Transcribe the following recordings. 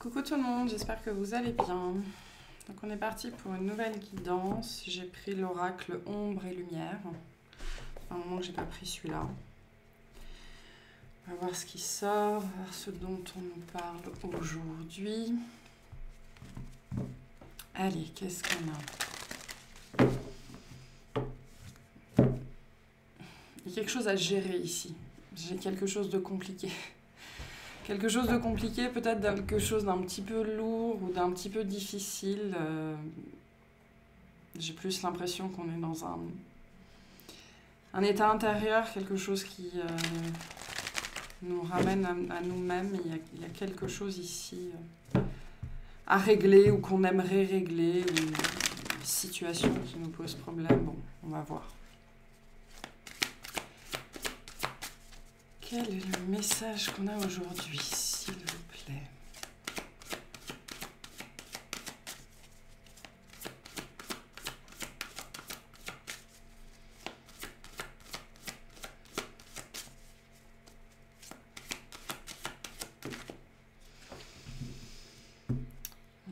Coucou tout le monde, j'espère que vous allez bien. Donc on est parti pour une nouvelle guidance. J'ai pris l'oracle ombre et lumière. Un moment que j'ai pas pris celui-là. On va voir ce qui sort, on va voir ce dont on nous parle aujourd'hui. Allez, qu'est-ce qu'on a? Il y a quelque chose à gérer ici. J'ai quelque chose de compliqué. Quelque chose de compliqué, peut-être quelque chose d'un petit peu lourd ou d'un petit peu difficile. J'ai plus l'impression qu'on est dans un état intérieur, quelque chose qui nous ramène à nous-mêmes. Il y a quelque chose ici à régler ou qu'on aimerait régler, ou une situation qui nous pose problème. Bon, on va voir. Quel est le message qu'on a aujourd'hui, s'il vous plaît?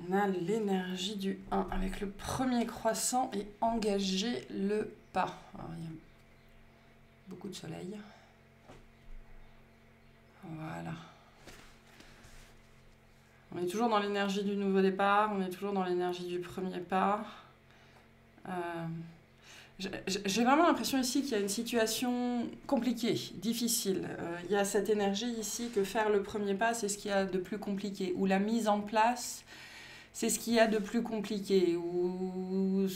On a l'énergie du 1 avec le premier croissant et engager le pas. Alors, il y a beaucoup de soleil. Voilà. On est toujours dans l'énergie du nouveau départ, on est toujours dans l'énergie du premier pas. J'ai vraiment l'impression ici qu'il y a une situation compliquée, difficile. Il y a cette énergie ici que faire le premier pas, c'est ce qu'il y a de plus compliqué. Ou la mise en place, c'est ce qu'il y a de plus compliqué. Ou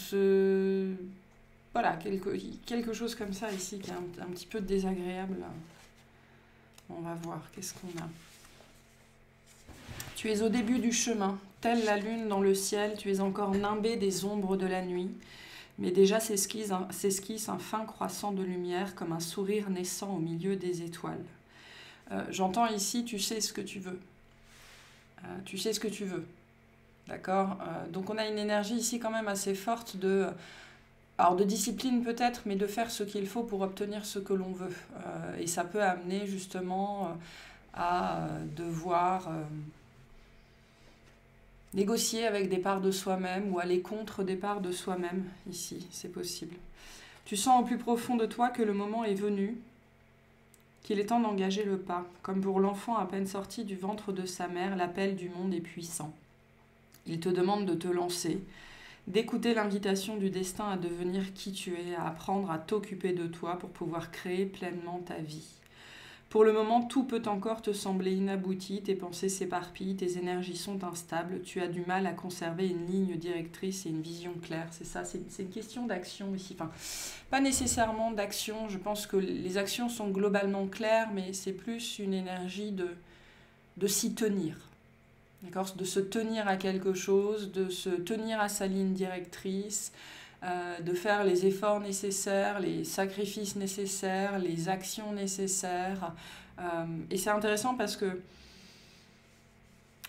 voilà, quelque chose comme ça ici qui est un petit peu désagréable. On va voir, qu'est-ce qu'on a. Tu es au début du chemin, telle la lune dans le ciel, tu es encore nimbé des ombres de la nuit, mais déjà s'esquisse un fin croissant de lumière comme un sourire naissant au milieu des étoiles. J'entends ici, tu sais ce que tu veux. Tu sais ce que tu veux. D'accord? Donc on a une énergie ici quand même assez forte alors de discipline peut-être, mais de faire ce qu'il faut pour obtenir ce que l'on veut. Et ça peut amener justement à devoir négocier avec des parts de soi-même ou aller contre des parts de soi-même. Ici, c'est possible. Tu sens au plus profond de toi que le moment est venu, qu'il est temps d'engager le pas. Comme pour l'enfant à peine sorti du ventre de sa mère, l'appel du monde est puissant. Il te demande de te lancer, d'écouter l'invitation du destin à devenir qui tu es, à apprendre à t'occuper de toi pour pouvoir créer pleinement ta vie. Pour le moment, tout peut encore te sembler inabouti, tes pensées s'éparpillent, tes énergies sont instables, tu as du mal à conserver une ligne directrice et une vision claire. C'est ça, c'est une question d'action ici. Enfin, pas nécessairement d'action, je pense que les actions sont globalement claires, mais c'est plus une énergie de s'y tenir. D'accord, de se tenir à quelque chose, de se tenir à sa ligne directrice, de faire les efforts nécessaires, les sacrifices nécessaires, les actions nécessaires. Et c'est intéressant parce que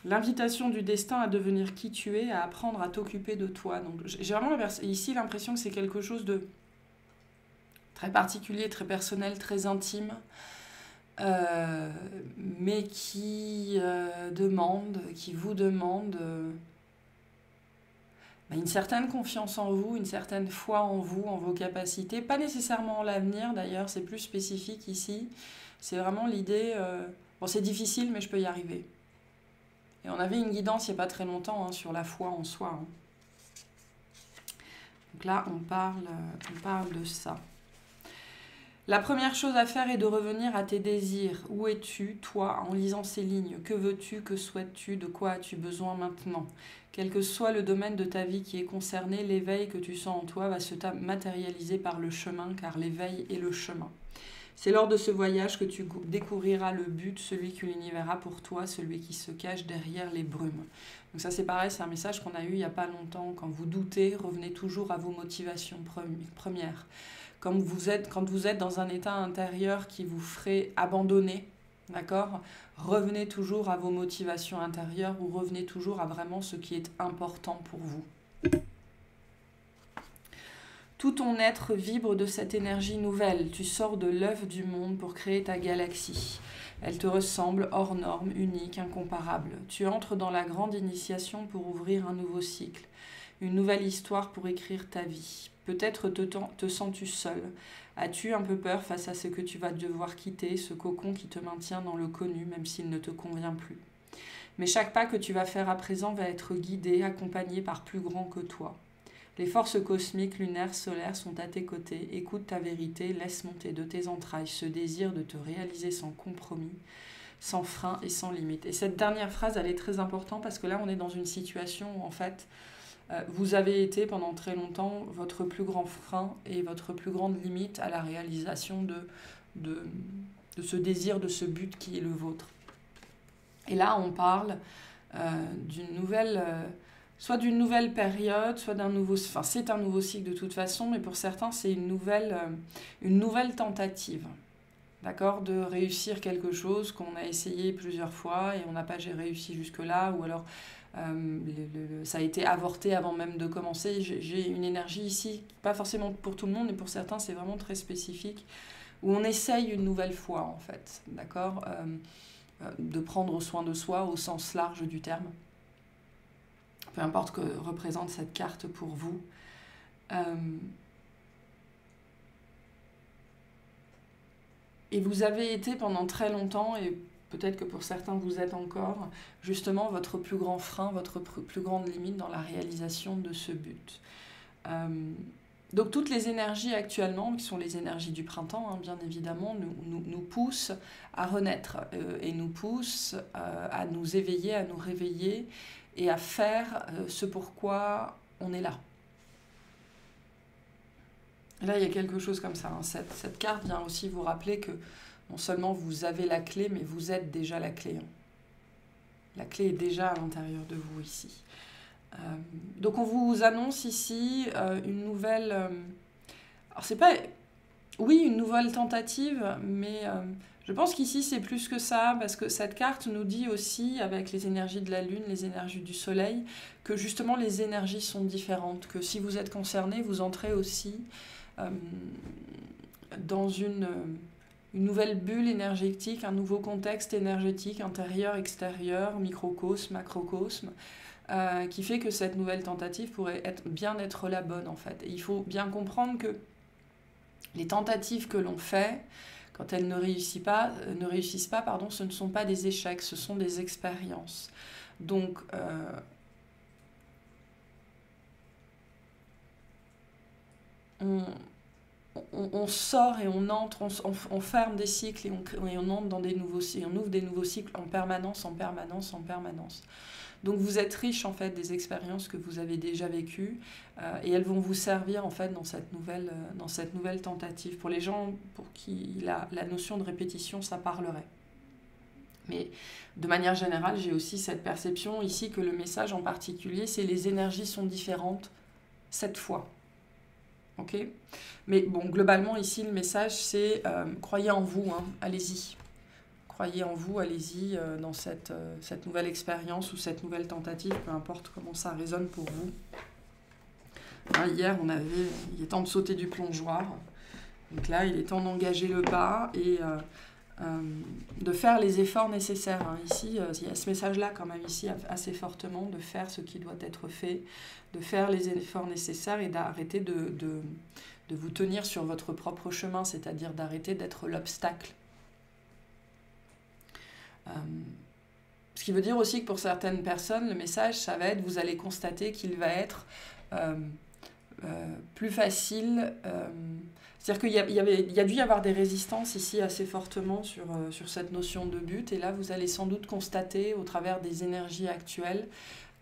l'invitation du destin à devenir qui tu es, à apprendre à t'occuper de toi. Donc j'ai vraiment ici l'impression que c'est quelque chose de très particulier, très personnel, très intime. Mais qui vous demande une certaine confiance en vous, une certaine foi en vous, en vos capacités, pas nécessairement en l'avenir d'ailleurs, c'est plus spécifique ici, c'est vraiment l'idée, bon c'est difficile mais je peux y arriver. Et on avait une guidance il n'y a pas très longtemps sur la foi en soi. Donc là on parle de ça. La première chose à faire est de revenir à tes désirs. Où es-tu, toi, en lisant ces lignes? Que veux-tu, que souhaites-tu, de quoi as-tu besoin maintenant? Quel que soit le domaine de ta vie qui est concerné, l'éveil que tu sens en toi va se matérialiser par le chemin, car l'éveil est le chemin. C'est lors de ce voyage que tu découvriras le but, celui que l'univers a pour toi, celui qui se cache derrière les brumes. Donc ça c'est pareil, c'est un message qu'on a eu il n'y a pas longtemps. Quand vous doutez, revenez toujours à vos motivations premières. Quand vous êtes dans un état intérieur qui vous ferait abandonner, d'accord, revenez toujours à vos motivations intérieures ou revenez toujours à vraiment ce qui est important pour vous. Tout ton être vibre de cette énergie nouvelle. Tu sors de l'œuf du monde pour créer ta galaxie. Elle te ressemble, hors norme, unique, incomparable. Tu entres dans la grande initiation pour ouvrir un nouveau cycle, une nouvelle histoire pour écrire ta vie. Peut-être te sens-tu seul. As-tu un peu peur face à ce que tu vas devoir quitter, ce cocon qui te maintient dans le connu, même s'il ne te convient plus. Mais chaque pas que tu vas faire à présent va être guidé, accompagné par plus grand que toi. Les forces cosmiques, lunaires, solaires sont à tes côtés. Écoute ta vérité, laisse monter de tes entrailles ce désir de te réaliser sans compromis, sans frein et sans limite. Et cette dernière phrase, elle est très importante parce que là, on est dans une situation où, en fait, vous avez été pendant très longtemps votre plus grand frein et votre plus grande limite à la réalisation de ce désir, de ce but qui est le vôtre. Et là, on parle d'une nouvelle... soit d'une nouvelle période, soit d'un nouveau... Enfin, c'est un nouveau cycle de toute façon, mais pour certains, c'est une nouvelle tentative. D'accord, de réussir quelque chose qu'on a essayé plusieurs fois et on n'a pas réussi jusque-là, ou alors ça a été avorté avant même de commencer. J'ai une énergie ici, pas forcément pour tout le monde, mais pour certains, c'est vraiment très spécifique, où on essaye une nouvelle fois, en fait, d'accord, de prendre soin de soi au sens large du terme. Peu importe que représente cette carte pour vous. Et vous avez été pendant très longtemps, et peut-être que pour certains vous êtes encore, justement votre plus grand frein, votre plus grande limite dans la réalisation de ce but. Donc toutes les énergies actuellement, qui sont les énergies du printemps, hein, bien évidemment, nous poussent à renaître et nous poussent à nous éveiller, à nous réveiller et à faire ce pourquoi on est là. Là, il y a quelque chose comme ça. Hein. Cette carte vient aussi vous rappeler que non seulement vous avez la clé, mais vous êtes déjà la clé. Hein. La clé est déjà à l'intérieur de vous ici. Donc on vous annonce ici une nouvelle... alors c'est pas... Oui, une nouvelle tentative, mais je pense qu'ici c'est plus que ça, parce que cette carte nous dit aussi, avec les énergies de la Lune, les énergies du Soleil, que justement les énergies sont différentes, que si vous êtes concerné, vous entrez aussi dans une nouvelle bulle énergétique, un nouveau contexte énergétique, intérieur, extérieur, microcosme, macrocosme, qui fait que cette nouvelle tentative pourrait bien être la bonne en fait. Et il faut bien comprendre que les tentatives que l'on fait, quand elles ne réussissent pas, ce ne sont pas des échecs, ce sont des expériences. Donc, on sort et on entre, on ferme des cycles et on entre dans des nouveaux cycles, on ouvre des nouveaux cycles en permanence. Donc vous êtes riche en fait des expériences que vous avez déjà vécues et elles vont vous servir en fait dans cette nouvelle tentative. Pour les gens pour qui la notion de répétition ça parlerait. Mais de manière générale, j'ai aussi cette perception ici que le message en particulier, c'est les énergies sont différentes cette fois. Ok ? Mais bon, globalement ici le message c'est croyez en vous, hein, allez-y. Croyez en vous, allez-y dans cette nouvelle expérience ou cette nouvelle tentative, peu importe comment ça résonne pour vous. Hein, hier, il est temps de sauter du plongeoir. Donc là, il est temps d'engager le pas et de faire les efforts nécessaires. Hein. Ici, il y a ce message-là quand même ici assez fortement, de faire ce qui doit être fait, de faire les efforts nécessaires et d'arrêter de vous tenir sur votre propre chemin, c'est-à-dire d'arrêter d'être l'obstacle. Ce qui veut dire aussi que pour certaines personnes, le message, ça va être, vous allez constater qu'il va être plus facile. C'est-à-dire qu'il y a dû y avoir des résistances ici assez fortement sur cette notion de but. Et là, vous allez sans doute constater, au travers des énergies actuelles,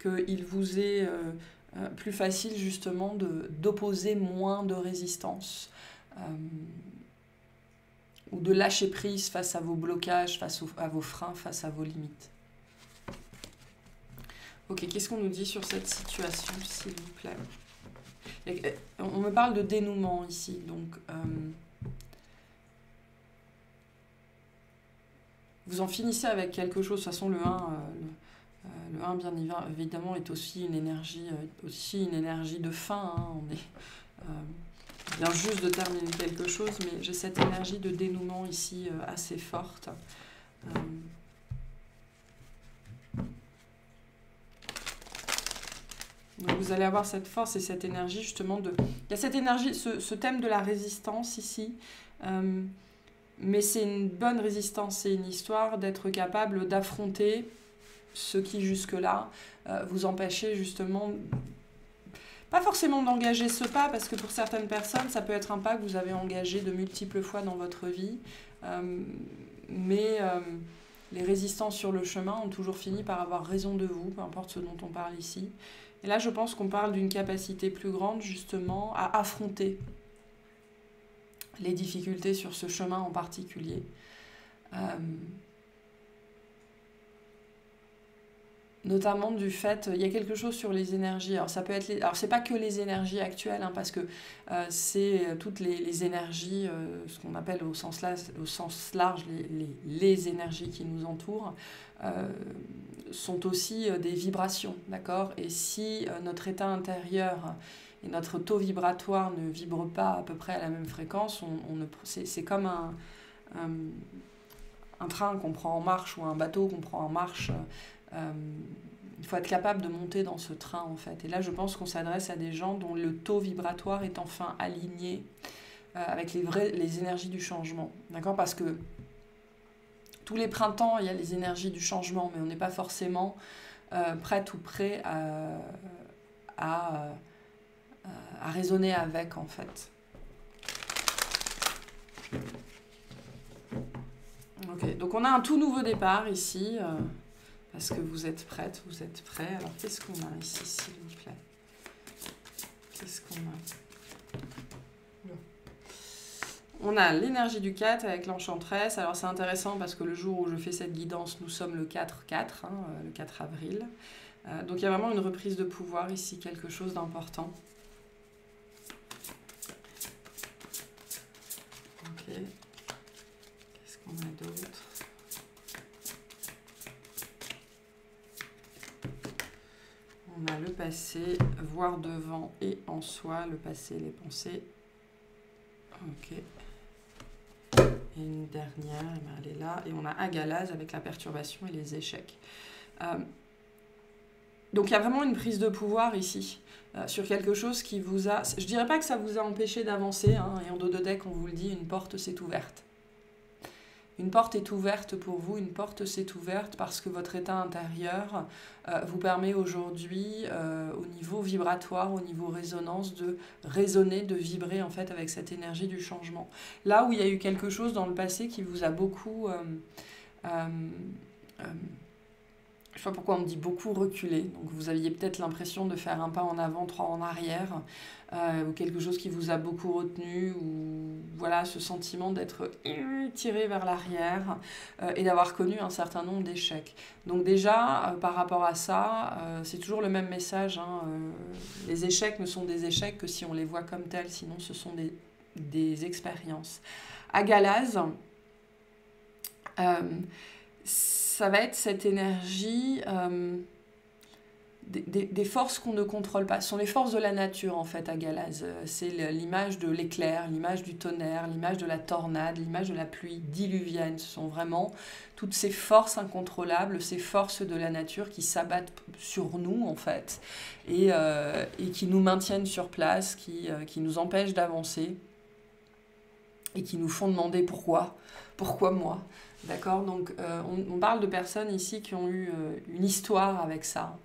qu'il vous est plus facile justement d'opposer moins de résistance. Ou de lâcher prise face à vos blocages, face à vos freins, face à vos limites. Ok, qu'est-ce qu'on nous dit sur cette situation, s'il vous plaît ? On me parle de dénouement ici, donc vous en finissez avec quelque chose. De toute façon, le 1 bien évidemment, est aussi une énergie de fin. Hein, Je viens juste de terminer quelque chose, mais j'ai cette énergie de dénouement ici assez forte. Donc vous allez avoir cette force et cette énergie justement de... Il y a cette énergie, ce thème de la résistance ici, mais c'est une bonne résistance, c'est une histoire d'être capable d'affronter ce qui jusque-là vous empêchait justement, pas forcément d'engager ce pas, parce que pour certaines personnes, ça peut être un pas que vous avez engagé de multiples fois dans votre vie, mais les résistances sur le chemin ont toujours fini par avoir raison de vous, peu importe ce dont on parle ici. Et là, je pense qu'on parle d'une capacité plus grande, justement, à affronter les difficultés sur ce chemin en particulier. Notamment du fait, il y a quelque chose sur les énergies. Alors, ça peut être alors, c'est pas que les énergies actuelles, hein, parce que c'est toutes les énergies, ce qu'on appelle au sens large les énergies qui nous entourent, sont aussi des vibrations, d'accord? Et si notre état intérieur et notre taux vibratoire ne vibrent pas à peu près à la même fréquence, c'est comme un train qu'on prend en marche ou un bateau qu'on prend en marche. Il faut être capable de monter dans ce train, en fait. Et là, je pense qu'on s'adresse à des gens dont le taux vibratoire est enfin aligné avec les énergies du changement, d'accord? Parce que tous les printemps, il y a les énergies du changement, mais on n'est pas forcément prête ou prêt à raisonner avec, en fait. Ok, donc on a un tout nouveau départ ici, parce que vous êtes prête, vous êtes prêts. Alors qu'est-ce qu'on a ici, s'il vous plaît? Qu'est-ce qu'on a? On a l'énergie du 4 avec l'enchanteresse. Alors c'est intéressant parce que le jour où je fais cette guidance, nous sommes le 4-4, hein, le 4 avril. Donc il y a vraiment une reprise de pouvoir ici, quelque chose d'important. Ok. Qu'est-ce qu'on a d'autre? On a le passé, voir devant et en soi, le passé, les pensées. Ok. Et une dernière, elle est là. Et on a Agalaz avec la perturbation et les échecs. Donc il y a vraiment une prise de pouvoir ici, sur quelque chose qui vous a... Je dirais pas que ça vous a empêché d'avancer, hein, et en dos de deck, on vous le dit, une porte s'est ouverte. Une porte est ouverte pour vous, une porte s'est ouverte parce que votre état intérieur vous permet aujourd'hui, au niveau vibratoire, au niveau résonance, de résonner, de vibrer en fait avec cette énergie du changement. Là où il y a eu quelque chose dans le passé qui vous a beaucoup... je ne sais pas pourquoi on me dit beaucoup reculé. Donc vous aviez peut-être l'impression de faire un pas en avant, 3 en arrière, ou quelque chose qui vous a beaucoup retenu, ou voilà, ce sentiment d'être tiré vers l'arrière et d'avoir connu un certain nombre d'échecs. Donc déjà, par rapport à ça, c'est toujours le même message, hein, les échecs ne sont des échecs que si on les voit comme tels, sinon ce sont des expériences. Agalaz, ça va être cette énergie des forces qu'on ne contrôle pas. Ce sont les forces de la nature, en fait, Agalaz. C'est l'image de l'éclair, l'image du tonnerre, l'image de la tornade, l'image de la pluie diluvienne. Ce sont vraiment toutes ces forces incontrôlables, ces forces de la nature qui s'abattent sur nous, en fait, et qui nous maintiennent sur place, qui nous empêchent d'avancer, et qui nous font demander pourquoi. Pourquoi moi ? D'accord, donc on parle de personnes ici qui ont eu une histoire avec ça,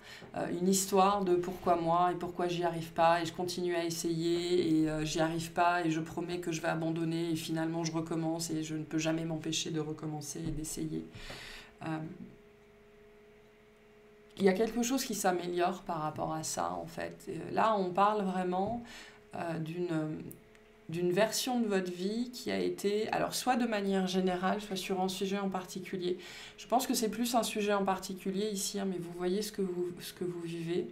une histoire de pourquoi moi et pourquoi j'y arrive pas et je continue à essayer et j'y arrive pas et je promets que je vais abandonner et finalement je recommence et je ne peux jamais m'empêcher de recommencer et d'essayer. Il y a quelque chose qui s'améliore par rapport à ça en fait. Et là on parle vraiment d'une version de votre vie qui a été, alors soit de manière générale, soit sur un sujet en particulier. Je pense que c'est plus un sujet en particulier ici, hein, mais vous voyez ce que vous vivez.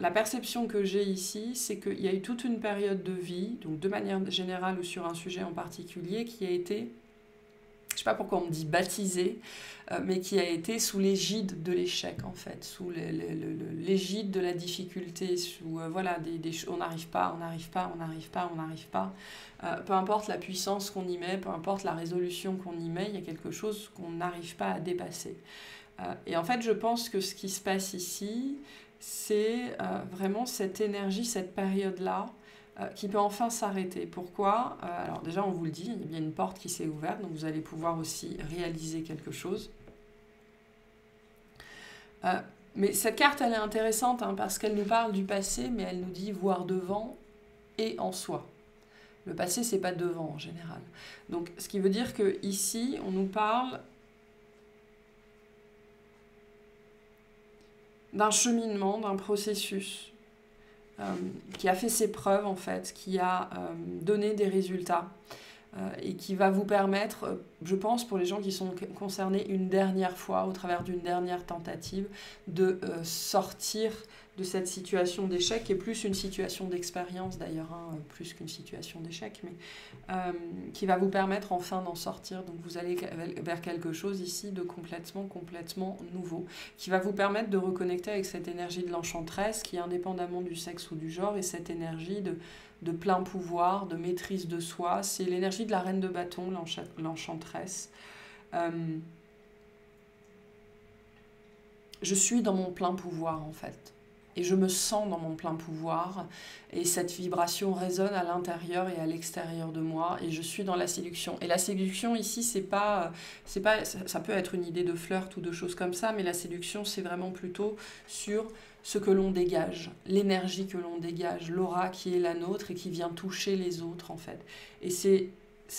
La perception que j'ai ici, c'est qu'il y a eu toute une période de vie, donc de manière générale ou sur un sujet en particulier, qui a été, je sais pas pourquoi on me dit baptisé, mais qui a été sous l'égide de l'échec, en fait, sous l'égide de la difficulté, sous, voilà, on n'arrive pas, on n'arrive pas, on n'arrive pas, on n'arrive pas. Peu importe la puissance qu'on y met, peu importe la résolution qu'on y met, il y a quelque chose qu'on n'arrive pas à dépasser. Et en fait, je pense que ce qui se passe ici, c'est vraiment cette énergie, cette période-là, qui peut enfin s'arrêter. Pourquoi ? Alors déjà, on vous le dit, il y a bien une porte qui s'est ouverte, donc vous allez pouvoir aussi réaliser quelque chose. Mais cette carte, elle est intéressante hein, parce qu'elle nous parle du passé, mais elle nous dit voir devant et en soi. Le passé, c'est pas devant en général. Donc, ce qui veut dire que ici, on nous parle d'un cheminement, d'un processus qui a fait ses preuves en fait, qui a donné des résultats et qui va vous permettre, je pense pour les gens qui sont concernés une dernière fois, au travers d'une dernière tentative, de sortir de cette situation d'échec, qui est plus une situation d'expérience d'ailleurs, hein, plus qu'une situation d'échec, mais qui va vous permettre enfin d'en sortir. Donc vous allez vers quelque chose ici de complètement nouveau, qui va vous permettre de reconnecter avec cette énergie de l'enchanteresse, qui est indépendamment du sexe ou du genre, et cette énergie de plein pouvoir, de maîtrise de soi. C'est l'énergie de la reine de bâton, l'enchanteresse. Je suis dans mon plein pouvoir en fait. Et je me sens dans mon plein pouvoir. Et cette vibration résonne à l'intérieur et à l'extérieur de moi. Et je suis dans la séduction. Et la séduction ici, ça peut être une idée de flirt ou de choses comme ça, mais la séduction, c'est vraiment plutôt sur ce que l'on dégage, l'énergie que l'on dégage, l'aura qui est la nôtre et qui vient toucher les autres en fait. Et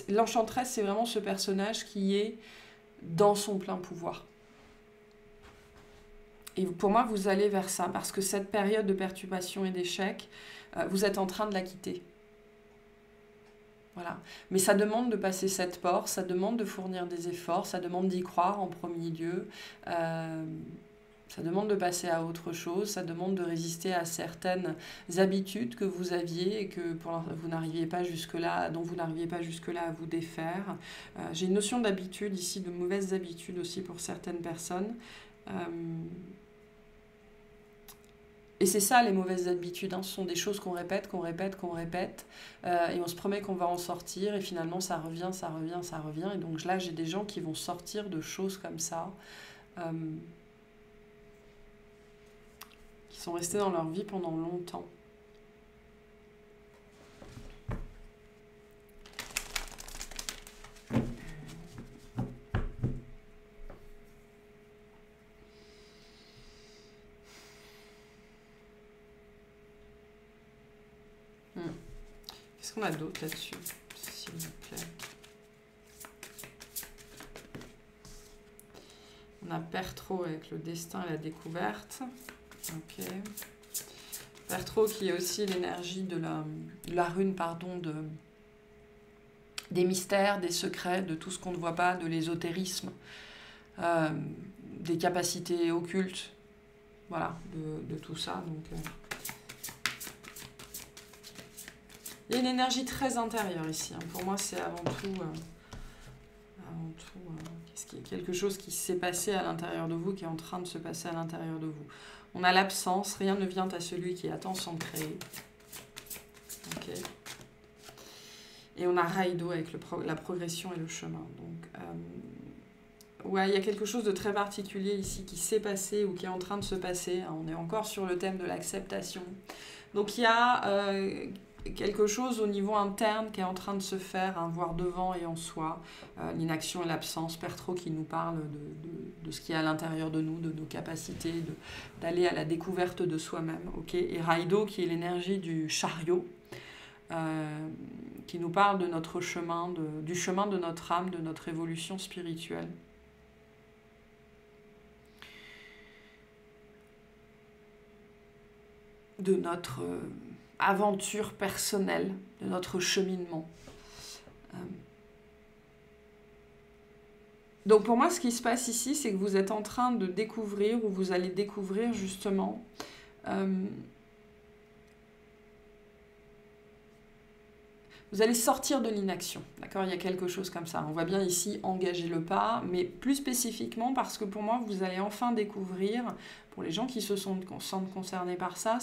l'enchanteresse, c'est vraiment ce personnage qui est dans son plein pouvoir. Et pour moi, vous allez vers ça, parce que cette période de perturbation et d'échec, vous êtes en train de la quitter. Voilà. Mais ça demande de passer cette porte, ça demande de fournir des efforts, ça demande d'y croire en premier lieu, ça demande de passer à autre chose, ça demande de résister à certaines habitudes que vous aviez et que vous n'arriviez pas jusque-là, dont vous n'arriviez pas jusque-là à vous défaire. J'ai une notion d'habitude ici, de mauvaises habitudes aussi pour certaines personnes. Et c'est ça les mauvaises habitudes, hein. Ce sont des choses qu'on répète, et on se promet qu'on va en sortir, et finalement ça revient. Et donc là j'ai des gens qui vont sortir de choses comme ça, qui sont restés dans leur vie pendant longtemps. Qu'est-ce qu'on a d'autre là-dessus, s'il vous plaît? On a Pertro avec le destin et la découverte. Ok. Pertro qui est aussi l'énergie de la rune, pardon, des mystères, des secrets, de tout ce qu'on ne voit pas, de l'ésotérisme, des capacités occultes, voilà, de tout ça. Donc, il y a une énergie très intérieure ici. Hein. Pour moi, c'est avant tout quelque chose qui s'est passé à l'intérieur de vous, qui est en train de se passer à l'intérieur de vous. On a l'absence, rien ne vient à celui qui attend sans créer. Ok. Et on a Raido avec la progression et le chemin. Donc, ouais, il y a quelque chose de très particulier ici qui s'est passé ou qui est en train de se passer. On est encore sur le thème de l'acceptation. Donc il y a quelque chose au niveau interne qui est en train de se faire, hein, voir devant et en soi, l'inaction et l'absence, Pertro qui nous parle de ce qu'il y a à l'intérieur de nous, de nos capacités, d'aller à la découverte de soi-même, okay. Et Raido qui est l'énergie du chariot, qui nous parle de notre chemin, du chemin de notre âme, de notre évolution spirituelle. De notre aventure personnelle, de notre cheminement. Donc pour moi, ce qui se passe ici, c'est que vous êtes en train de découvrir, ou vous allez découvrir justement, Vous allez sortir de l'inaction, d'accord? Il y a quelque chose comme ça. On voit bien ici engager le pas, mais plus spécifiquement parce que pour moi, vous allez enfin découvrir, pour les gens qui sentent concernés par ça,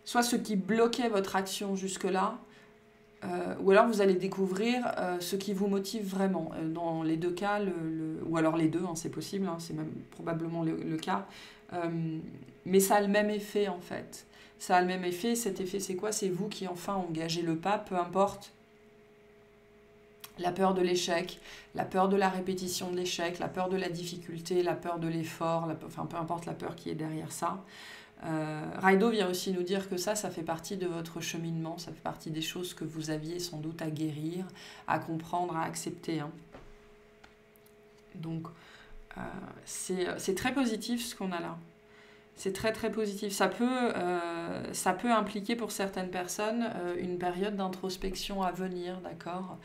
soit ce qui bloquait votre action jusque-là, ou alors vous allez découvrir ce qui vous motive vraiment. Dans les deux cas, ou alors les deux, hein, c'est possible, hein, c'est même probablement le cas. Mais ça a le même effet en fait. Ça a le même effet. Cet effet, c'est quoi? C'est vous qui enfin engagez le pas, peu importe la peur de l'échec, la peur de la répétition de l'échec, la peur de la difficulté, la peur de l'effort, enfin peu importe la peur qui est derrière ça. Raido vient aussi nous dire que ça fait partie de votre cheminement, ça fait partie des choses que vous aviez sans doute à guérir, à comprendre, à accepter. Hein. Donc, c'est très positif ce qu'on a là. C'est très très positif. Ça peut impliquer pour certaines personnes une période d'introspection à venir, d'accord?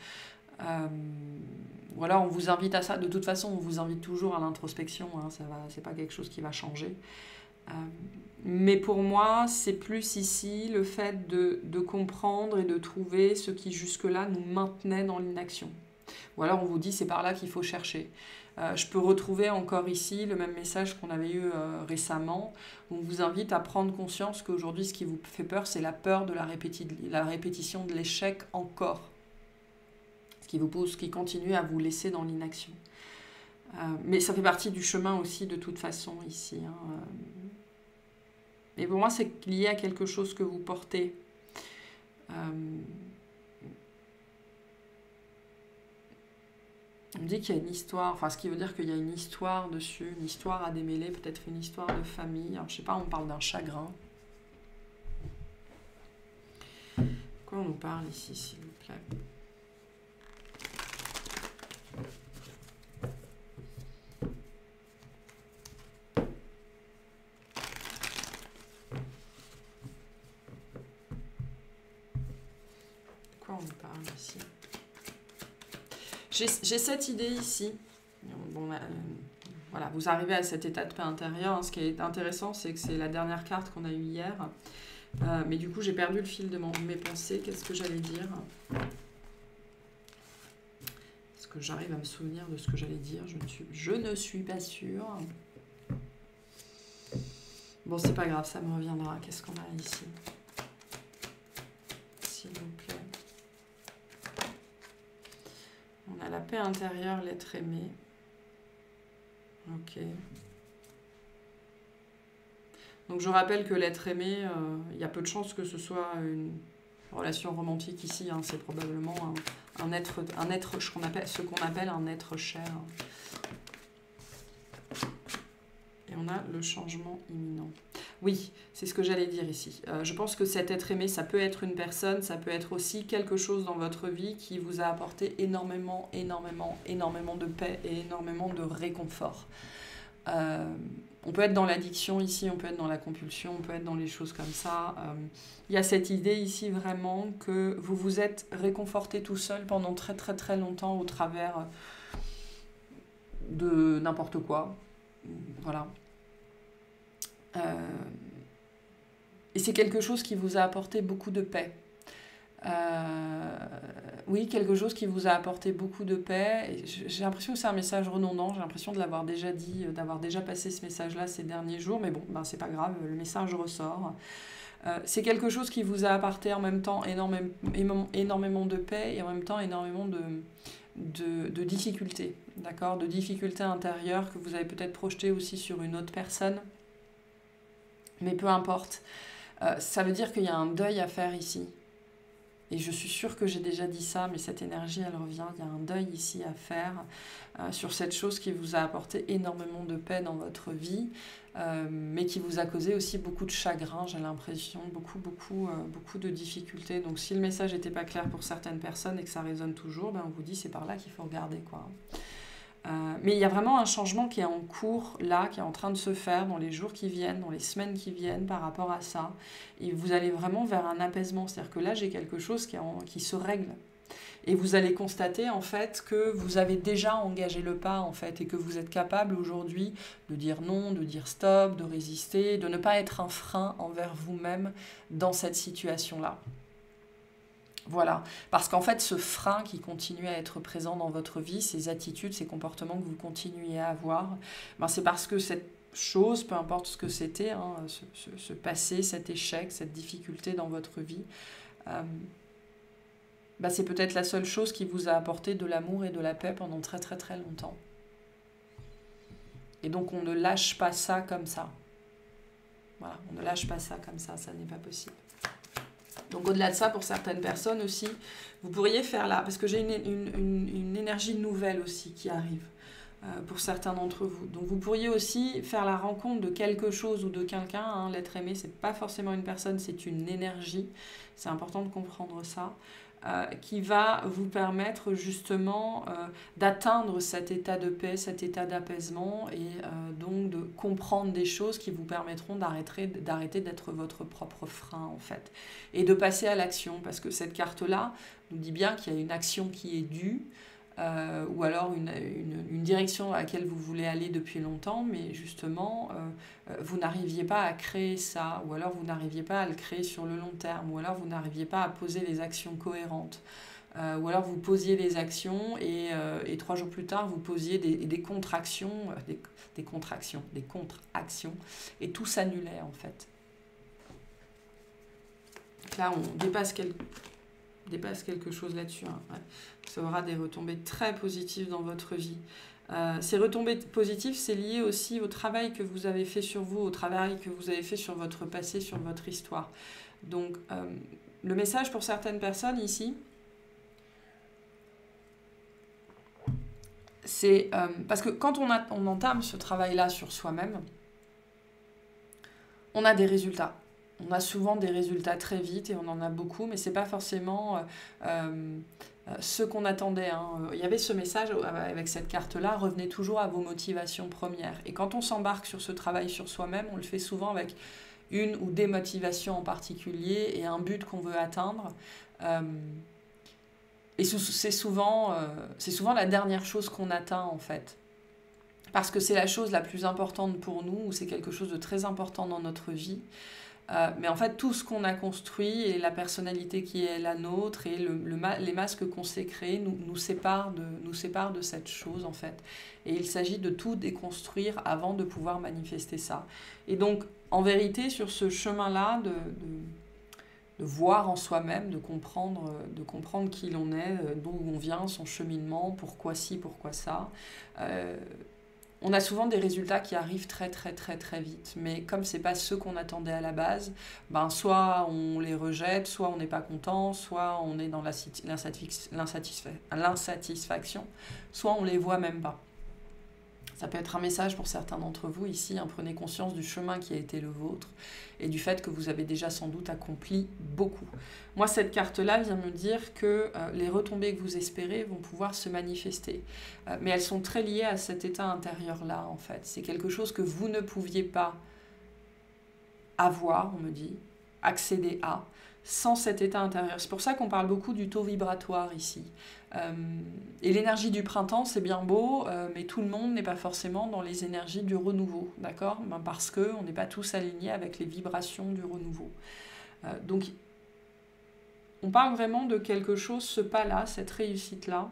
Voilà, on vous invite à ça. De toute façon, on vous invite toujours à l'introspection. Hein, c'est pas quelque chose qui va changer. Mais pour moi, c'est plus ici le fait de comprendre et de trouver ce qui jusque-là nous maintenait dans l'inaction. Ou alors on vous dit c'est par là qu'il faut chercher. Je peux retrouver encore ici le même message qu'on avait eu récemment. On vous invite à prendre conscience qu'aujourd'hui ce qui vous fait peur, c'est la peur de la répétition de l'échec encore. Ce qui continue à vous laisser dans l'inaction. Mais ça fait partie du chemin aussi de toute façon ici. Hein. Et pour moi, c'est lié à quelque chose que vous portez. On me dit qu'il y a une histoire, enfin ce qui veut dire qu'il y a une histoire dessus, une histoire à démêler, peut-être une histoire de famille. Alors, je sais pas, on parle d'un chagrin. Quoi on nous parle ici, s'il vous plaît? Quoi on nous parle ici? J'ai cette idée ici. Bon, voilà, vous arrivez à cet état de paix intérieure. Hein. Ce qui est intéressant, c'est que c'est la dernière carte qu'on a eue hier. Mais du coup, j'ai perdu le fil de mes pensées. Qu'est-ce que j'allais dire? Est-ce que j'arrive à me souvenir de ce que j'allais dire? Je ne suis pas sûre. Bon, c'est pas grave, ça me reviendra. Qu'est-ce qu'on a ici? S'il vous plaît. On a la paix intérieure, l'être aimé. Ok. Donc je rappelle que l'être aimé, il y a peu de chances que ce soit une relation romantique ici. Hein. C'est probablement un être, ce qu'on appelle un être cher. Et on a le changement imminent. Oui, c'est ce que j'allais dire ici. Je pense que cet être aimé, ça peut être une personne, ça peut être aussi quelque chose dans votre vie qui vous a apporté énormément de paix et énormément de réconfort. On peut être dans l'addiction ici, on peut être dans la compulsion, on peut être dans les choses comme ça. Il y a cette idée ici vraiment que vous vous êtes réconforté tout seul pendant très très très longtemps au travers de n'importe quoi. Voilà. Et c'est quelque chose qui vous a apporté beaucoup de paix. Oui, quelque chose qui vous a apporté beaucoup de paix. J'ai l'impression que c'est un message redondant, j'ai l'impression de l'avoir déjà dit, d'avoir déjà passé ce message-là ces derniers jours, mais bon, ben, c'est pas grave, le message ressort. C'est quelque chose qui vous a apporté en même temps énormément de paix et en même temps énormément de difficultés, d'accord, de difficultés intérieures que vous avez peut-être projetées aussi sur une autre personne. Mais peu importe, ça veut dire qu'il y a un deuil à faire ici. Et je suis sûre que j'ai déjà dit ça, mais cette énergie, elle revient. Il y a un deuil ici à faire sur cette chose qui vous a apporté énormément de paix dans votre vie, mais qui vous a causé aussi beaucoup de chagrin, j'ai l'impression, beaucoup de difficultés. Donc si le message n'était pas clair pour certaines personnes et que ça résonne toujours, ben on vous dit c'est par là qu'il faut regarder, quoi. Mais il y a vraiment un changement qui est en cours là, qui est en train de se faire dans les jours qui viennent, dans les semaines qui viennent par rapport à ça. Et vous allez vraiment vers un apaisement. C'est-à-dire que là, j'ai quelque chose qui se règle. Et vous allez constater en fait que vous avez déjà engagé le pas en fait et que vous êtes capable aujourd'hui de dire non, de dire stop, de résister, de ne pas être un frein envers vous-même dans cette situation-là. Voilà, parce qu'en fait, ce frein qui continue à être présent dans votre vie, ces attitudes, ces comportements que vous continuez à avoir, ben c'est parce que cette chose, peu importe ce que c'était, hein, ce passé, cet échec, cette difficulté dans votre vie, ben c'est peut-être la seule chose qui vous a apporté de l'amour et de la paix pendant très très très longtemps. Et donc on ne lâche pas ça comme ça. Voilà, on ne lâche pas ça comme ça n'est pas possible. Donc au-delà de ça, pour certaines personnes aussi, vous pourriez faire là, parce que j'ai une énergie nouvelle aussi qui arrive pour certains d'entre vous. Donc vous pourriez aussi faire la rencontre de quelque chose ou de quelqu'un. Hein. L'être aimé, c'est pas forcément une personne, c'est une énergie. C'est important de comprendre ça. Qui va vous permettre justement d'atteindre cet état de paix, cet état d'apaisement et donc de comprendre des choses qui vous permettront d'arrêter d'être votre propre frein en fait et de passer à l'action parce que cette carte-là nous dit bien qu'il y a une action qui est due ou alors une direction à laquelle vous voulez aller depuis longtemps mais justement vous n'arriviez pas à créer ça ou alors vous n'arriviez pas à le créer sur le long terme ou alors vous n'arriviez pas à poser les actions cohérentes ou alors vous posiez des actions et 3 jours plus tard vous posiez des contre-actions des contre-actions et tout s'annulait en fait. Donc là on dépasse quelque chose là-dessus. Hein. Ouais. Ça aura des retombées très positives dans votre vie. Ces retombées positives, c'est lié aussi au travail que vous avez fait sur vous, au travail que vous avez fait sur votre passé, sur votre histoire. Donc, le message pour certaines personnes ici, c'est parce que quand on entame ce travail-là sur soi-même, on a des résultats. On a souvent des résultats très vite et on en a beaucoup, mais ce n'est pas forcément ce qu'on attendait. Hein. Il y avait ce message avec cette carte-là, revenez toujours à vos motivations premières. Et quand on s'embarque sur ce travail sur soi-même, on le fait souvent avec une ou des motivations en particulier et un but qu'on veut atteindre. Et c'est souvent la dernière chose qu'on atteint en fait. Parce que c'est la chose la plus importante pour nous, ou c'est quelque chose de très important dans notre vie. Mais en fait, tout ce qu'on a construit et la personnalité qui est la nôtre et les masques qu'on s'est créés nous séparent de cette chose, en fait. Et il s'agit de tout déconstruire avant de pouvoir manifester ça. Et donc, en vérité, sur ce chemin-là, de voir en soi-même, de comprendre qui l'on est, d'où on vient, son cheminement, pourquoi ci, pourquoi ça. On a souvent des résultats qui arrivent très très très très vite, mais comme c'est pas ceux qu'on attendait à la base, ben soit on les rejette, soit on n'est pas content, soit on est dans l'insatisfaction, soit on les voit même pas. Ça peut être un message pour certains d'entre vous ici, hein, prenez conscience du chemin qui a été le vôtre et du fait que vous avez déjà sans doute accompli beaucoup. Moi, cette carte-là vient me dire que les retombées que vous espérez vont pouvoir se manifester. Mais elles sont très liées à cet état intérieur-là, en fait. C'est quelque chose que vous ne pouviez pas avoir, on me dit, accéder à, sans cet état intérieur. C'est pour ça qu'on parle beaucoup du taux vibratoire ici. Et l'énergie du printemps, c'est bien beau, mais tout le monde n'est pas forcément dans les énergies du renouveau, d'accord ? Ben parce qu'on n'est pas tous alignés avec les vibrations du renouveau. Donc, on parle vraiment de quelque chose, ce pas-là, cette réussite-là.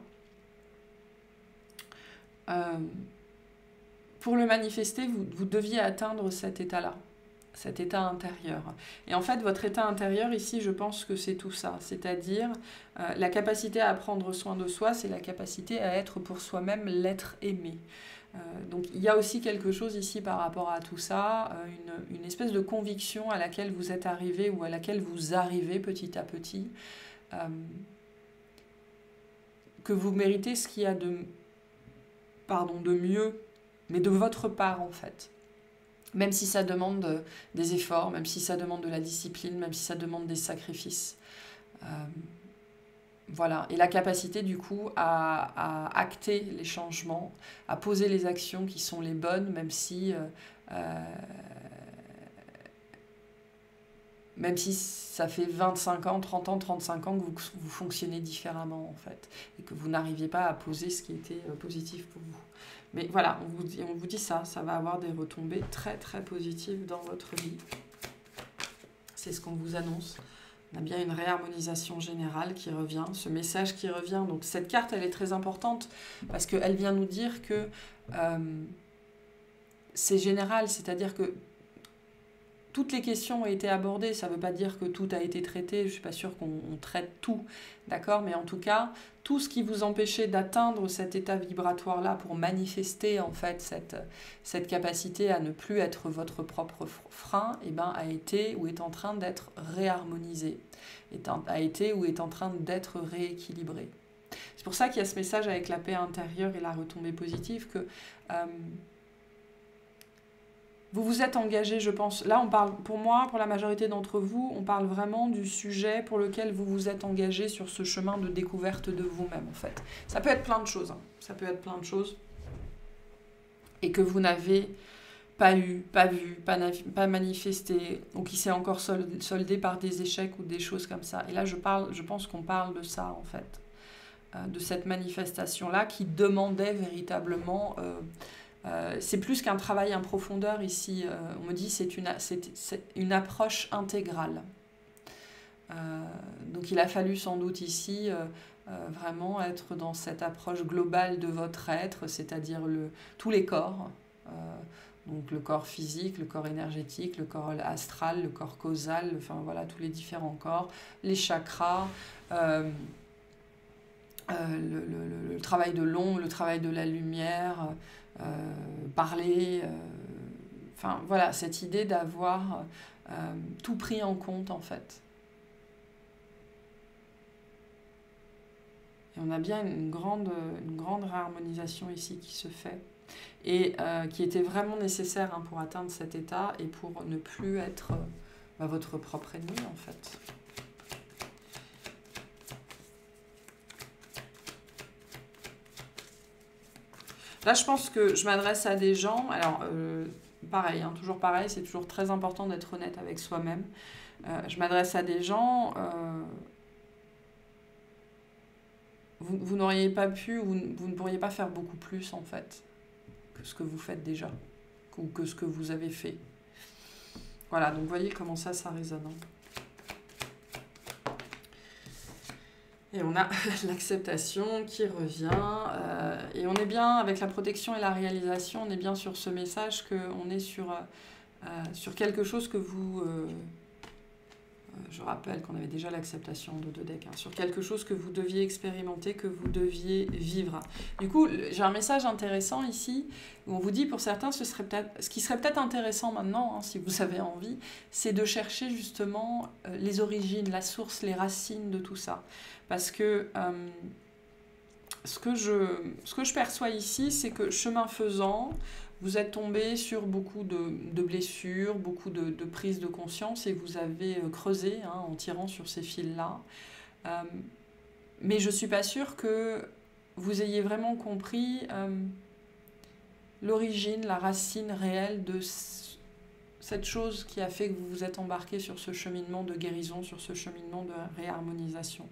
Pour le manifester, vous deviez atteindre cet état-là. Cet état intérieur. Et en fait, votre état intérieur, ici, je pense que c'est tout ça. C'est-à-dire, la capacité à prendre soin de soi, c'est la capacité à être pour soi-même l'être aimé. Donc, il y a aussi quelque chose ici par rapport à tout ça, une espèce de conviction à laquelle vous êtes arrivé ou à laquelle vous arrivez petit à petit, que vous méritez ce qu'il y a de mieux, mais de votre part, en fait. Même si ça demande des efforts, même si ça demande de la discipline, même si ça demande des sacrifices. Voilà. Et la capacité, du coup, à acter les changements, à poser les actions qui sont les bonnes, même si ça fait 25 ans, 30 ans, 35 ans que vous fonctionnez différemment, en fait, et que vous n'arriviez pas à poser ce qui était positif pour vous. Mais voilà, on vous dit ça va avoir des retombées très très positives dans votre vie. C'est ce qu'on vous annonce. On a bien une réharmonisation générale qui revient, ce message qui revient. Donc cette carte, elle est très importante parce qu'elle vient nous dire que c'est général, c'est-à-dire que toutes les questions ont été abordées. Ça ne veut pas dire que tout a été traité, je ne suis pas sûre qu'on traite tout, d'accord? Mais en tout cas, tout ce qui vous empêchait d'atteindre cet état vibratoire-là pour manifester en fait cette capacité à ne plus être votre propre frein, eh ben, a été ou est en train d'être réharmonisé, a été ou est en train d'être rééquilibré. C'est pour ça qu'il y a ce message avec la paix intérieure et la retombée positive que vous vous êtes engagé, je pense. Là, on parle, pour moi, pour la majorité d'entre vous, on parle vraiment du sujet pour lequel vous vous êtes engagé sur ce chemin de découverte de vous-même, en fait. Ça peut être plein de choses. Hein. Ça peut être plein de choses. Et que vous n'avez pas eu, pas vu, pas manifesté, ou qui s'est encore soldé par des échecs ou des choses comme ça. Et là, je pense qu'on parle de ça, en fait. De cette manifestation-là qui demandait véritablement... c'est plus qu'un travail en profondeur ici. On me dit c'est une approche intégrale. Donc il a fallu sans doute ici vraiment être dans cette approche globale de votre être, c'est-à-dire tous les corps. Donc le corps physique, le corps énergétique, le corps astral, le corps causal, enfin voilà, tous les différents corps, les chakras, le travail de l'ombre, le travail de la lumière, parler, enfin voilà, cette idée d'avoir tout pris en compte en fait. Et on a bien une grande réharmonisation ici qui se fait et qui était vraiment nécessaire hein, pour atteindre cet état et pour ne plus être votre propre ennemi en fait. Là, je pense que je m'adresse à des gens, alors pareil, hein, toujours pareil, c'est toujours très important d'être honnête avec soi-même. Je m'adresse à des gens, vous n'auriez pas pu, vous ne pourriez pas faire beaucoup plus en fait, que ce que vous faites déjà, ou que ce que vous avez fait. Voilà, donc vous voyez comment ça résonne. Hein. Et on a l'acceptation qui revient. Et on est bien, avec la protection et la réalisation, on est bien sur ce message qu'on est sur quelque chose que vous... je rappelle qu'on avait déjà l'acceptation de 2 decks. Hein, sur quelque chose que vous deviez expérimenter, que vous deviez vivre. Du coup, j'ai un message intéressant ici, où on vous dit, pour certains, ce qui serait peut-être intéressant maintenant, hein, si vous avez envie, c'est de chercher justement les origines, la source, les racines de tout ça. Parce que ce que je perçois ici, c'est que chemin faisant, vous êtes tombé sur beaucoup de blessures, beaucoup de prises de conscience et vous avez creusé hein, en tirant sur ces fils-là. Mais je ne suis pas sûre que vous ayez vraiment compris l'origine, la racine réelle de cette chose qui a fait que vous vous êtes embarqué sur ce cheminement de guérison, sur ce cheminement de réharmonisation.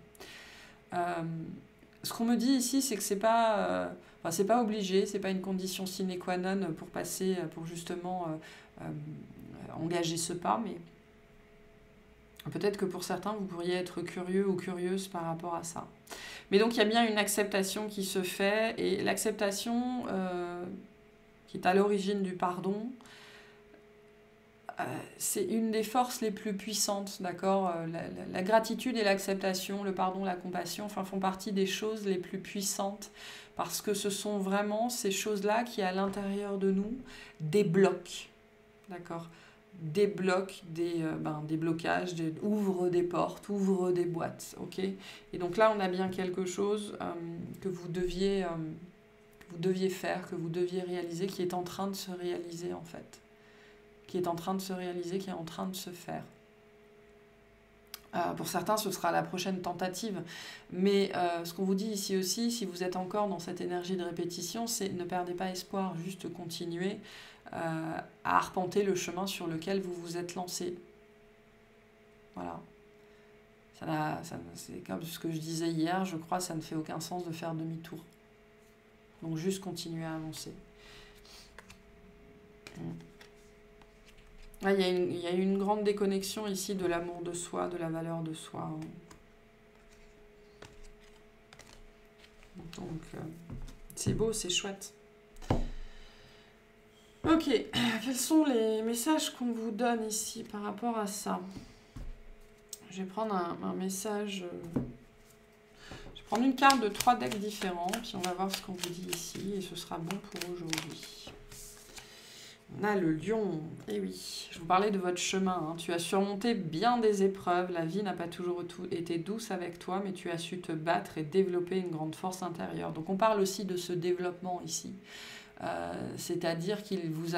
Ce qu'on me dit ici, c'est que c'est pas obligé, c'est pas une condition sine qua non pour passer, pour justement engager ce pas, mais peut-être que pour certains, vous pourriez être curieux ou curieuse par rapport à ça. Mais donc, il y a bien une acceptation qui se fait, et l'acceptation qui est à l'origine du pardon, c'est une des forces les plus puissantes, d'accord ? La gratitude et l'acceptation, le pardon, la compassion, enfin, font partie des choses les plus puissantes parce que ce sont vraiment ces choses-là qui, à l'intérieur de nous, débloquent, d'accord ? Débloquent des blocages, ouvrent des portes, ouvrent des boîtes, ok ? Et donc là, on a bien quelque chose que vous deviez faire, que vous deviez réaliser, qui est en train de se réaliser, en fait. Qui est en train de se réaliser, qui est en train de se faire. Pour certains, ce sera la prochaine tentative. Mais ce qu'on vous dit ici aussi, si vous êtes encore dans cette énergie de répétition, c'est ne perdez pas espoir, juste continuez à arpenter le chemin sur lequel vous vous êtes lancé. Voilà. C'est comme ce que je disais hier, je crois que ça ne fait aucun sens de faire demi-tour. Donc juste continuer à avancer. Ouais, il y a une grande déconnexion ici de l'amour de soi, de la valeur de soi. Hein. Donc, c'est beau, c'est chouette. Ok, quels sont les messages qu'on vous donne ici par rapport à ça? Je vais prendre un message... Je vais prendre une carte de 3 decks différents, puis on va voir ce qu'on vous dit ici, et ce sera bon pour aujourd'hui. On a le lion. Eh oui, je vous parlais de votre chemin. Hein. Tu as surmonté bien des épreuves. La vie n'a pas toujours été douce avec toi, mais tu as su te battre et développer une grande force intérieure. Donc on parle aussi de ce développement ici. C'est-à-dire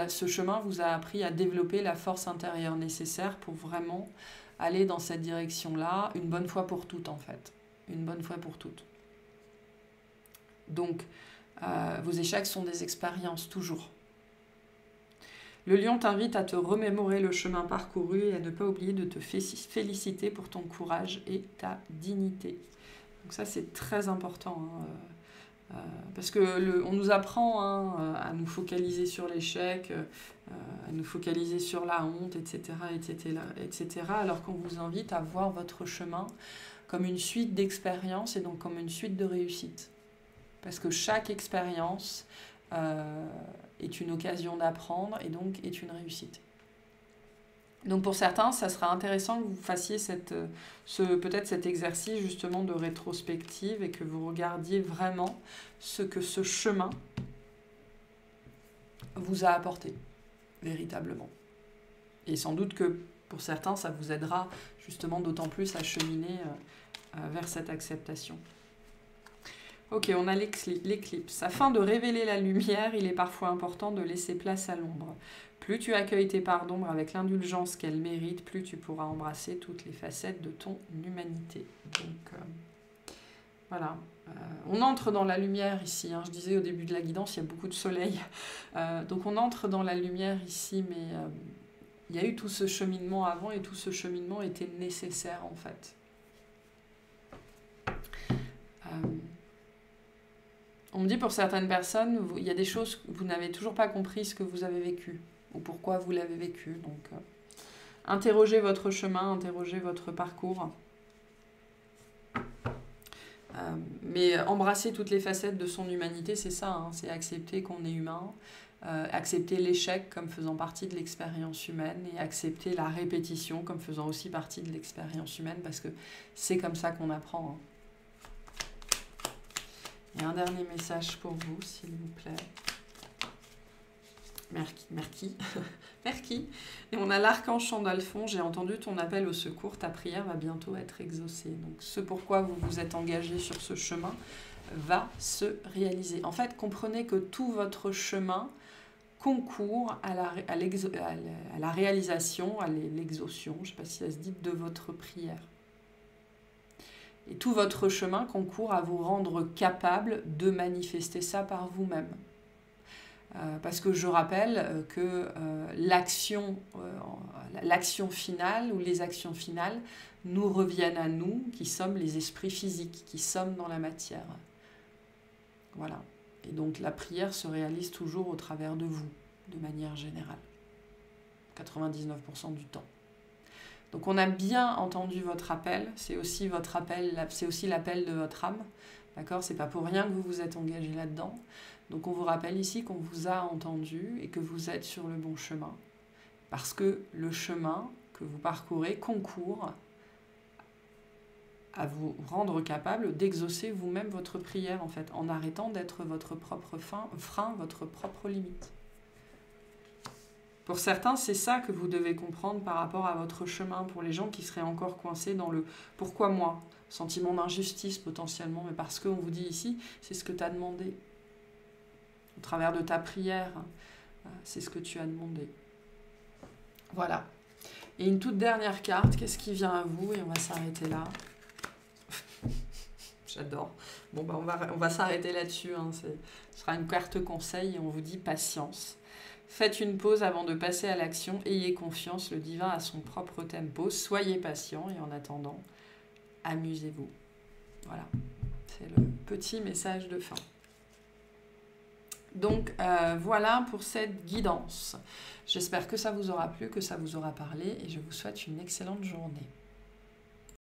ce chemin vous a appris à développer la force intérieure nécessaire pour vraiment aller dans cette direction-là, une bonne fois pour toutes en fait. Une bonne fois pour toutes. Donc, vos échecs sont des expériences, toujours. Le lion t'invite à te remémorer le chemin parcouru et à ne pas oublier de te féliciter pour ton courage et ta dignité. Donc ça, c'est très important. Hein. Parce qu'on nous apprend à nous focaliser sur l'échec, à nous focaliser sur la honte, etc., etc., alors qu'on vous invite à voir votre chemin comme une suite d'expériences et donc comme une suite de réussites. Parce que chaque expérience est une occasion d'apprendre et donc est une réussite. Donc pour certains, ça sera intéressant que vous fassiez peut-être cet exercice justement de rétrospective et que vous regardiez vraiment ce que ce chemin vous a apporté, véritablement. Et sans doute que pour certains, ça vous aidera justement d'autant plus à cheminer vers cette acceptation. Ok, on a l'éclipse. Afin de révéler la lumière, il est parfois important de laisser place à l'ombre. Plus tu accueilles tes parts d'ombre avec l'indulgence qu'elles méritent, plus tu pourras embrasser toutes les facettes de ton humanité. Donc, voilà. On entre dans la lumière ici. Hein. Je disais au début de la guidance, il y a beaucoup de soleil. Donc on entre dans la lumière ici, mais il y a eu tout ce cheminement avant et tout ce cheminement était nécessaire en fait. On me dit pour certaines personnes, il y a des choses que vous n'avez toujours pas compris ce que vous avez vécu ou pourquoi vous l'avez vécu. Donc, interrogez votre chemin, interrogez votre parcours. Mais embrasser toutes les facettes de son humanité, c'est ça, hein, c'est accepter qu'on est humain, accepter l'échec comme faisant partie de l'expérience humaine et accepter la répétition comme faisant aussi partie de l'expérience humaine parce que c'est comme ça qu'on apprend. Hein. Il y a un dernier message pour vous, s'il vous plaît. Merci. Merci. Et on a l'archange Chandalphon. J'ai entendu ton appel au secours. Ta prière va bientôt être exaucée. Donc, ce pourquoi vous vous êtes engagé sur ce chemin va se réaliser. En fait, comprenez que tout votre chemin concourt à la réalisation, à l'exaution, je ne sais pas si ça se dit, de votre prière. Et tout votre chemin concourt à vous rendre capable de manifester ça par vous-même. Parce que je rappelle que l'action finale ou les actions finales nous reviennent à nous, qui sommes les esprits physiques, qui sommes dans la matière. Voilà. Et donc la prière se réalise toujours au travers de vous, de manière générale. 99% du temps. Donc on a bien entendu votre appel, c'est aussi votre appel, c'est aussi l'appel de votre âme, d'accord? C'est pas pour rien que vous vous êtes engagé là-dedans. Donc on vous rappelle ici qu'on vous a entendu et que vous êtes sur le bon chemin. Parce que le chemin que vous parcourez concourt à vous rendre capable d'exaucer vous-même votre prière, en fait, en arrêtant d'être votre propre frein, votre propre limite. Pour certains, c'est ça que vous devez comprendre par rapport à votre chemin. Pour les gens qui seraient encore coincés dans le « pourquoi moi ?» sentiment d'injustice potentiellement, mais parce qu'on vous dit ici, c'est ce que tu as demandé. Au travers de ta prière, c'est ce que tu as demandé. Voilà. Et une toute dernière carte, qu'est-ce qui vient à vous? Et on va s'arrêter là. J'adore. Bon, bah on va s'arrêter là-dessus. Hein. Ce sera une carte conseil et on vous dit patience. Faites une pause avant de passer à l'action. Ayez confiance, le divin a son propre tempo. Soyez patient et en attendant, amusez-vous. Voilà. C'est le petit message de fin. Donc voilà pour cette guidance. J'espère que ça vous aura plu, que ça vous aura parlé et je vous souhaite une excellente journée.